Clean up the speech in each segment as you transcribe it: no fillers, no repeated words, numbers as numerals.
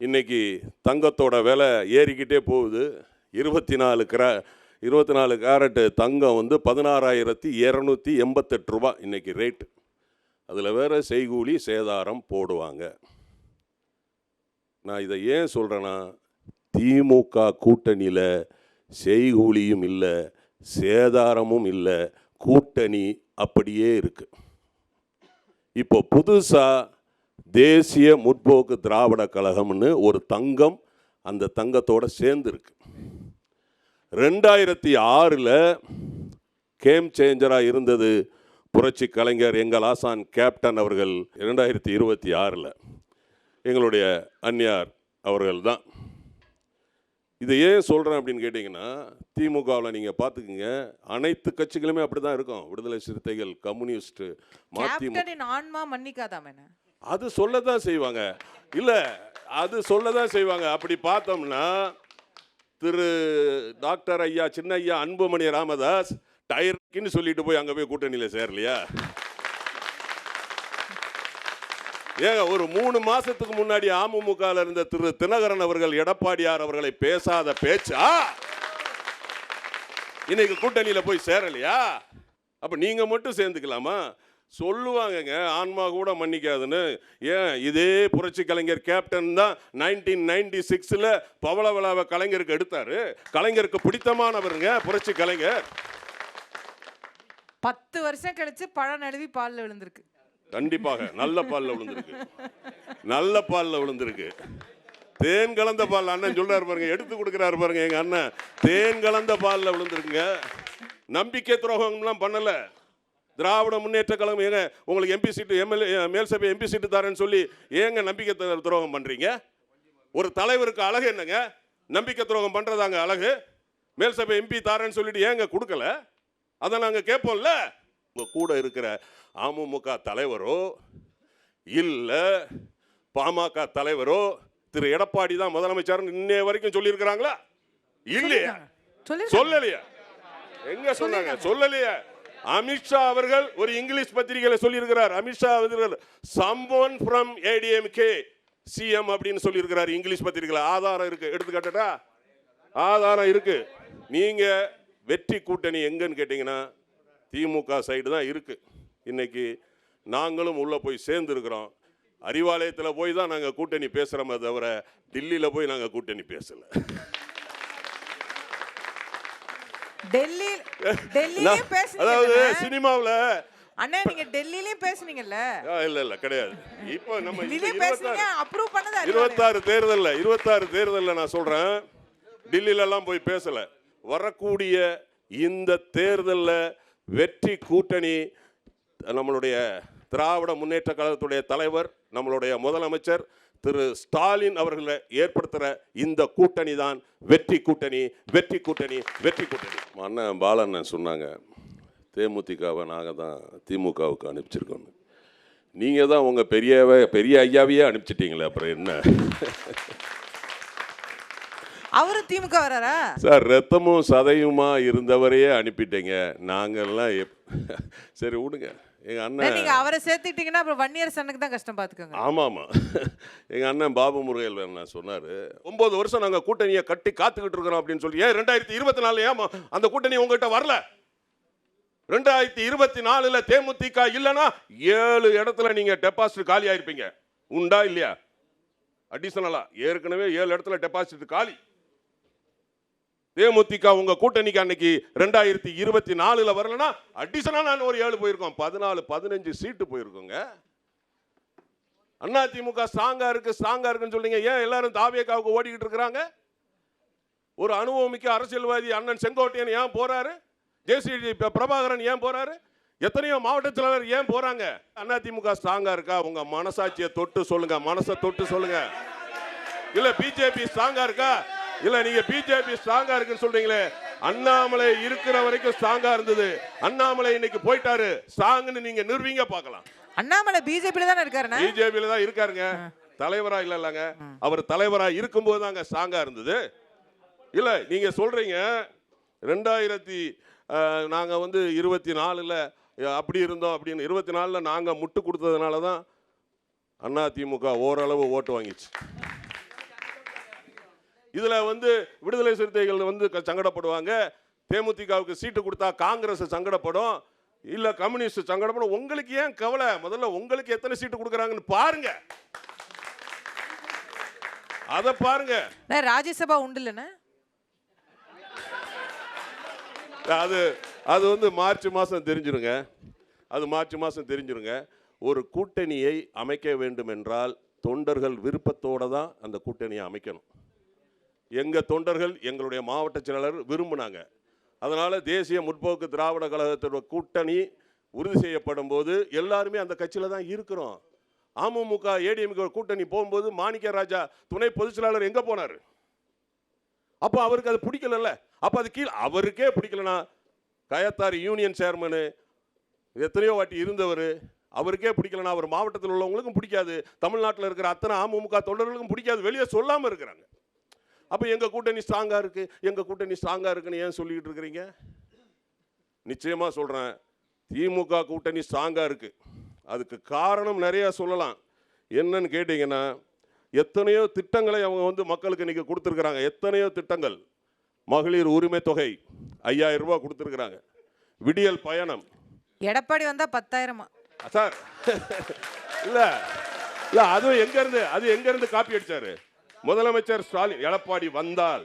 இன்னைக்கு தங்கத்தோட விலை ஏறிக்கிட்டே போகுது. 24 கேரட்டு தங்கம் வந்து 16,288 ரூபா இன்னைக்கு ரேட்டு. அதில் வேற செய்கூலி சேதாரம் போடுவாங்க. நான் இதை ஏன் சொல்கிறேன்னா, திமுக கூட்டணியில் செய்கூலியும் இல்லை, சேதாரமும் இல்லை, கூட்டணி அப்படியே இருக்கு. இப்போ புதுசாக தேசிய முற்போக்கு திராவிட கழகம்னு ஒரு தங்கம் அந்த தங்கத்தோடு சேர்ந்துருக்கு. 2006 கேம் சேஞ்சராக இருந்தது புரட்சி கலைஞர் எங்கள் ஆசான் கேப்டன் அவர்கள். 2026 எங்களுடைய அந்நியார் அவர்கள் தான். இதை ஏன் சொல்கிறேன் அப்படின்னு கேட்டிங்கன்னா, திமுகவில் நீங்கள் பார்த்துக்குங்க, அனைத்து கட்சிகளுமே அப்படி தான் இருக்கும். விடுதலை சிறுத்தைகள், கம்யூனிஸ்ட், மதிமுக ஆன்மா மன்னிக்காதாமே. அது சொல்லதான் செய்வாங்க. இல்லை, அது சொல்லதான் செய்வாங்க. அப்படி பார்த்தோம்னா திரு டாக்டர் ஐயா சின்ன ஐயா அன்புமணி ராமதாஸ் டயர்க்குன்னு சொல்லிட்டு போய் அங்கே போய் கூட்டணியில் சேரலையா? ஏங்க, ஒரு 3 மாசத்துக்கு முன்னாடி அமமுகவில் இருந்த திரு தினகரன் அவர்கள் எடப்பாடியார் அவர்களை பேசாத பேச்சா இன்னைக்கு கூட்டணியில் போய் சேரலையா? அப்ப நீங்க மட்டும் சேர்ந்துக்கலாமா? சொல்லுவாங்கங்க, ஆன்மா கூட மன்னிக்காதுன்னு. ஏன், இதே புரட்சி கலைஞர் கேப்டன் தான் 1996 பவள விழாவை கலைஞருக்கு எடுத்தாரு. கலைஞருக்கு பிடித்தமானவருங்க புரட்சி கலைஞர். 10 வருஷம் கழிச்சு பழம் நழுவி பால்ல விழுந்திருக்கு. கண்டிப்பாக நல்ல பால்ல விழுந்திருக்கு, நல்ல பால்ல விழுந்திருக்கு. தேன் கலந்த பால் அண்ணன் சொல்றாரு பாருங்க, எடுத்து கொடுக்குறாரு பாருங்க எங்க அண்ணன். தேன் கலந்த பால்ல விழுந்திருக்குங்க. நம்பிக்கை துரோகம்லாம் பண்ணல. திராவிட முன்னேற்ற கழகம் ஏங்க உங்களுக்கு எம்பி சீட்டு, எம்எல்ஏ, மேல் சபை எம்பி சீட்டு தரேன்னு சொல்லி ஏங்க நம்பிக்கை துரோகம் பண்றீங்க? ஒரு தலைவருக்கு அழகு என்னங்க? நம்பிக்கை துரோகம் பண்றதாங்க அழகு? மேல் சபை எம்பி தரேன்னு சொல்லிட்டு ஏங்க கொடுக்கல? அதை நாங்க கேட்போம்ல. உங்க கூட இருக்கிற அமமுக தலைவரோ இல்ல பாமக தலைவரோ திரு எடப்பாடி தான் முதலமைச்சர் இன்னைய வரைக்கும் சொல்லி இருக்கிறாங்களா? இல்லையா? சொல்லலையா? எங்க சொன்னாங்க? சொல்லலையா? அமித்ஷா அவர்கள் ஒரு இங்கிலீஷ் பத்திரிகையில சொல்லி இருக்கிறார். அமித்ஷா அவர்கள் someone from ADMK CM அப்படின்னு சொல்லி இருக்கிறார் இங்கிலீஷ் பத்திரிகையில. ஆதாரம் இருக்கு, எடுத்து காட்டட்டா? ஆதாரம் இருக்கு. நீங்க வெற்றி கூட்டணி எங்கன்னு கேட்டீங்கன்னா திமுக சைடு தான் இருக்கு. இன்னைக்கு நாங்களும் உள்ள போய் சேர்ந்து இருக்கிறோம். அறிவாலயத்தில் போய் தான் நாங்கள் கூட்டணி பேசுறோமே தவிர டில்லியில் போய் நாங்கள் கூட்டணி பேசல. அதாவது சினிமாவில் அண்ணா நீங்க டெல்லியிலயும் பேசுனீங்கல்ல? இல்ல கிடையாது. இப்போ நம்ம 26 தேர்தல்ல நான் சொல்றேன், டில்லியில எல்லாம் போய் பேசல. வரக்கூடிய இந்த தேர்தல்ல வெற்றி கூட்டணி நம்மளுடைய திராவிட முன்னேற்ற கழகத்துடைய தலைவர், நம்மளுடைய முதலமைச்சர் திரு ஸ்டாலின் அவர்களை ஏற்படுத்துகிற இந்த கூட்டணி தான் வெற்றி கூட்டணி. வெற்றி கூட்டணி, வெற்றி கூட்டணி. அண்ணன் பாலண்ணன் சொன்னாங்க, தேமுதிகவை நாங்கள் தான் திமுகவுக்கு அனுப்பிச்சிருக்கோம். நீங்கள் தான் உங்கள் பெரிய ஐயாவையே அனுப்பிச்சிட்டீங்களே, அப்புறம் என்ன? அவரு திமுக வராரா சார்? ரத்தமும் சதையுமா இருந்தவரையே அனுப்பிட்டீங்க. நாங்கள்லாம் சரி விடுங்க. எங்க அண்ணன், நீங்க அவரை சேர்த்துக்கிட்டீங்கன்னா அப்புறம் வன்னியர் சனுக்கு தான் கஷ்டம், பாத்துக்கோங்க. ஆமா ஆமா. எங்க அண்ணன் பாபு முருகையில் என்ன சொன்னாரு, 9 வருஷம் நாங்க கூட்டணியை கட்டி காத்துக்கிட்டு இருக்கிறோம் அப்படின்னு சொல்லி. ஏன் 2024 ஏன் அந்த கூட்டணி உங்ககிட்ட வரல? 2024 தேமுதிக இல்லைன்னா 7 இடத்துல நீங்க டெபாசிட் காலி ஆயிருப்பீங்க. உண்டா இல்லையா? அடிஷனலா ஏற்கனவே 7 இடத்துல டெபாசிட் காலி. தேமுதிக உங்க கூட்டணிக்கு அன்னைக்கு 2024 வரலன்னா அடிஷனலா நான் ஒரு 7 போயிருக்கோம். 14-15 சீட்டு போயிருக்கோங்க. அண்ணா திமுக ஸ்ட்ராங்கா இருக்குன்னு சொல்றீங்க. ஏன் எல்லாரும் தாவேகாவுக்கு ஓடிக்கிட்டு இருக்கிறாங்க? ஒரு அனுபவமிக்க அரசியல்வாதி அண்ணன் செங்கோட்டையன் ஏன் போறாரு? ஜேசிடி பிரபாகரன் ஏன் போறாரு? எத்தனையோ மாவட்ட செயலாளர் ஏன் போறாங்க? அண்ணா திமுக ஸ்ட்ராங்கா இருக்கா? உங்க மனசாட்சியை தொட்டு சொல்லுங்க, மனசை தொட்டு சொல்லுங்க. இல்ல பிஜேபி ஸ்ட்ராங்கா இருக்கா? இல்ல நீங்க பிஜேபி ஸ்ட்ராங்கா இருக்குன்னு சொல்றீங்களே, அண்ணாமலை இருக்கிற வரைக்கும் ஸ்ட்ராங்கா இருந்தது. அண்ணாமலை இன்னைக்கு போயிட்டாரு, ஸ்ட்ராங்னு நீங்க நிறுவீங்க பார்க்கலாம். அண்ணாமலை பிஜேபில தான் இருக்காரு. பிஜேபில தான் இருக்காருங்க, தலைவரா இல்லங்க. அவர் தலைவரா இருக்கும்போது தாங்க ஸ்ட்ராங்கா இருந்தது. இல்ல நீங்க சொல்றீங்க 2000 நாங்க வந்து 24 அப்படி இருந்தோம் அப்படின்னு. 24 நாங்க முட்டு கொடுத்ததுனால தான் அதிமுக ஓரளவு ஓட்டு வாங்கிச்சு. இதுல வந்து விடுதலை சிறுத்தைகள் வந்து சங்கடப்படுவாங்க, தேமுதிகவுக்கு சீட்டு கொடுத்தா காங்கிரஸ் சங்கடப்படும், இல்ல கம்யூனிஸ்ட் சங்கடப்படும். உங்களுக்கு ஏன் கவலை? முதல்ல உங்களுக்கு எத்தனை சீட்டு கொடுக்குறாங்கன்னு பாருங்க, அத பாருங்க. ராஜ்யசபா உண்டு இல்லைண்ணே? அது வந்து மார்ச் மாதம் தெரிஞ்சிருங்க. அது மார்ச் மாதம் தெரிஞ்சிருங்க. ஒரு கூட்டணியை அமைக்க வேண்டும் என்றால் தொண்டர்கள் விருப்பத்தோடு தான் அந்த கூட்டணியை அமைக்கணும். எங்கள் தொண்டர்கள் எங்களுடைய மாவட்ட செயலாளர் விரும்பினாங்க. அதனால் தேசிய முற்போக்கு திராவிட கழகத்தோட கூட்டணி உறுதி செய்யப்படும் போது எல்லாருமே அந்த கட்சியில் தான் இருக்கிறோம். அமமுக ஏடிஎம்கே கூட்டணி போகும்போது மாணிக்க ராஜா துணை பொதுச் செயலாளர் எங்கே போனார்? அப்போ அவருக்கு அது பிடிக்கல. அப்போ அது கீழே அவருக்கே பிடிக்கலனா கயத்தார் யூனியன் சேர்மனு எத்தனையோ வாட்டி இருந்தவர், அவருக்கே பிடிக்கலனா அவர் மாவட்டத்தில் உள்ளவங்களுக்கும் பிடிக்காது, தமிழ்நாட்டில் இருக்கிற அத்தனை அமமுக தொண்டர்களுக்கும் பிடிக்காது, வெளியே சொல்லாமல் இருக்கிறாங்க. அப்போ எங்கள் கூட்டணி ஸ்ட்ராங்காக இருக்குது, எங்கள் கூட்டணி ஸ்ட்ராங்காக இருக்குன்னு ஏன் சொல்லிக்கிட்டு இருக்கிறீங்க? நிச்சயமாக சொல்கிறேன், திமுக கூட்டணி ஸ்ட்ராங்காக இருக்குது. அதுக்கு காரணம் நிறையா சொல்லலாம். என்னன்னு கேட்டிங்கன்னா, எத்தனையோ திட்டங்களை அவங்க வந்து மக்களுக்கு இன்றைக்கி கொடுத்துருக்குறாங்க. எத்தனையோ திட்டங்கள். மகளிர் உரிமை தொகை 5000 ரூபாய் கொடுத்துருக்குறாங்க. விடியல் பயணம். எடப்பாடி வந்தா 10,000 சார். இல்லை இல்லை, அதுவும் எங்கேருந்து காப்பி அடிச்சாரு? முதலமைச்சர் ஸ்டாலின். எடப்பாடி வந்தால்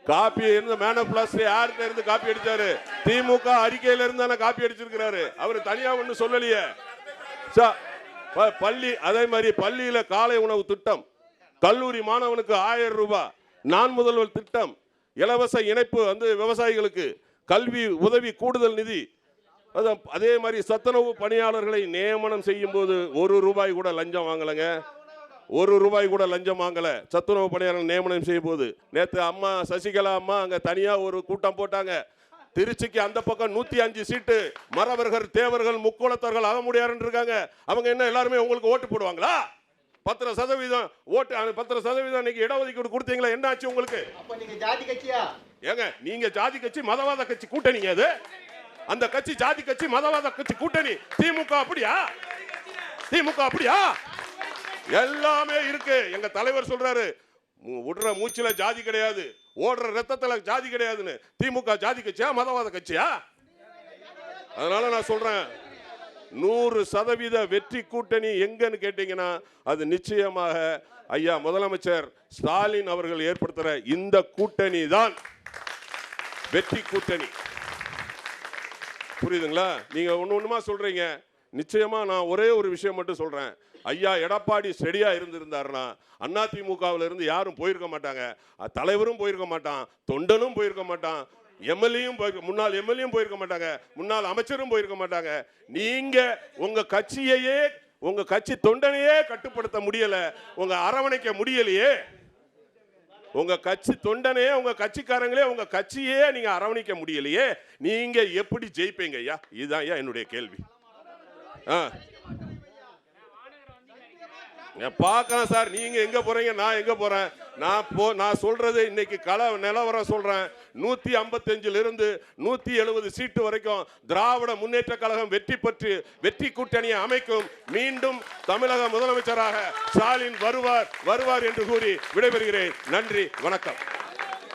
காப்பி இருந்து மேன் ஆஃப் பிளஸ் யார்கிட்ட இருந்து காப்பி அடிச்சாரு? திமுக அறிக்கையில இருந்து தானே காப்பி அடிச்சிருக்கிறாரு. அவர் தனியா ஒன்றும் சொல்லலையே. பள்ளி, அதே மாதிரி பள்ளியில காலை உணவு திட்டம், கல்லூரி மாணவனுக்கு 1000 ரூபாய், நான் முதல்வர் திட்டம், இலவச இணைப்பு வந்து விவசாயிகளுக்கு, கல்வி உதவி கூடுதல் நிதி. அதே மாதிரி சத்துணவு பணியாளர்களை நியமனம் செய்யும் போது 1 ரூபாய் கூட லஞ்சம் வாங்கலைங்க. 1 ரூபாய் கூட லஞ்சம் வாங்கல. சத்துணவு பணியாளர் நியமனம் செய்யும் போது நேற்று அம்மா சசிகலா அம்மா அங்க தனியா ஒரு கூட்டம் போட்டாங்க. திருச்சிக்கு அந்த பக்கம் 105 சீட்டு மறவர்கள், தேவர்கள், முக்கோலத்தர்கள், அகமுடியார் இருக்காங்க. அவங்க என்ன எல்லாருமே உங்களுக்கு ஓட்டு போடுவாங்களா? 10% ஓட்டு, 10% இன்னைக்கு இடஒதுக்கீடு கொடுத்தீங்களா? என்ன ஆச்சு உங்களுக்கு? அப்ப நீங்க ஜாதி கட்சியா? ஏங்க, நீங்க ஜாதி கட்சி, மதவாத கட்சி கூட்டணிங்க அது. அந்த கட்சி ஜாதி கட்சி, மதவாத கட்சி கூட்டணி. திமுக அப்படியா? திமுக அப்படியா? எல்லாமே இருக்கு. எங்க தலைவர் சொல்றாரு, விடுற மூச்சுல ஜாதி கிடையாது, ஓடுற ரத்தத்துல ஜாதி கிடையாதுன்னு. திமுக ஜாதி கட்சியா, மதவாத கட்சியா? அதனால நான் சொல்றேன், 100% வெற்றி கூட்டணி எங்கன்னு கேட்டீங்கன்னா அது நிச்சயமாக ஐயா முதலமைச்சர் ஸ்டாலின் அவர்கள் ஏற்படுத்துற இந்த கூட்டணி தான் வெற்றி கூட்டணி. புரியுதுங்களா? நீங்க ஒண்ணுமா சொல்றீங்க. நிச்சயமா நான் ஒரே ஒரு விஷயம் மட்டும் சொல்றேன். ஐயா எடப்பாடி ஸ்டெடியா இருந்திருந்தாருன்னா அதிமுகவில் இருந்து யாரும் போயிருக்க மாட்டாங்க. தலைவரும் போயிருக்க மாட்டான், தொண்டனும் போயிருக்க மாட்டான், எம்எல்ஏயும் முன்னாள் எம்எல்ஏயும் போயிருக்க மாட்டாங்க, முன்னாள் அமைச்சரும் போயிருக்க மாட்டாங்க. நீங்க உங்க கட்சியையே, உங்க கட்சி தொண்டனையே கட்டுப்படுத்த முடியல, உங்க அரவணைக்க முடியலையே. உங்க கட்சி தொண்டனையே, உங்க கட்சிக்காரங்களே, உங்க கட்சியே நீங்க அரவணைக்க முடியலையே. நீங்க எப்படி ஜெயிப்பீங்க ஐயா? இதுதான் ஐயா என்னுடைய கேள்வி. பார்க்கலாம் சார், நீங்க எங்க போறீங்க, நான் எங்க போறேன்? நான் சொல்றது இன்னைக்கு கள நிலவரம் சொல்றேன். 155 இருந்து 170 சீட்டு வரைக்கும் திராவிட முன்னேற்ற கழகம் வெற்றி பெற்று வெற்றி கூட்டணியை அமைக்கும். மீண்டும் தமிழக முதலமைச்சராக ஸ்டாலின் வருவார் என்று கூறி விடைபெறுகிறேன். நன்றி, வணக்கம்.